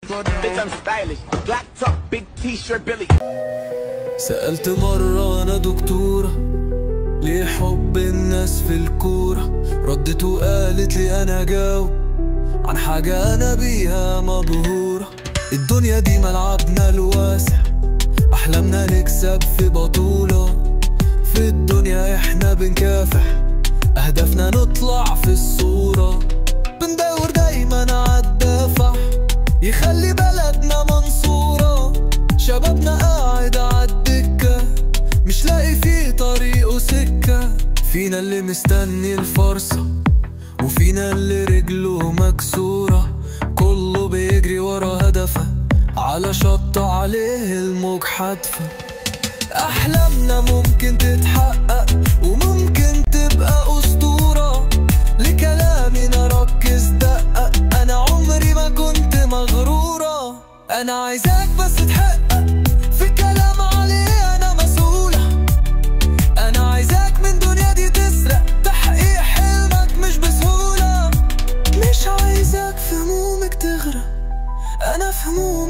Bitch, I'm stylish. Black top, big t-shirt, Billy. سألت مرة أنا دكتورة ليه حب الناس في الكورة، ردت وقالت لي أنا جاوب عن حاجة أنا بيها مبهورة. الدنيا دي ملعبنا الواسع، أحلامنا نكسب في بطولة. في الدنيا إحنا بنكافح، أهدافنا نطلع في الصورة. بندور دايما عالدافع يخلي بلدنا منصورة. شبابنا قاعد عالدكة مش لاقي فيه طريقه سكة. فينا اللي مستني الفرصة وفينا اللي رجله مكسورة. كله بيجري ورا هدفه على شط عليه الموج حدفه. أحلامنا ممكن تتحقق وممكن تبقى أسطورة. لكلامي نركز دقق، أنا عمري ما كنت مغرورة. أنا عايزاك بس تحقق في كلام عليه أنا مسؤولة. أنا عايزاك من دنيا دي تسرق تحقيق حلمك مش بسهولة. مش عايزاك في همومك تغرق، أنا في همومك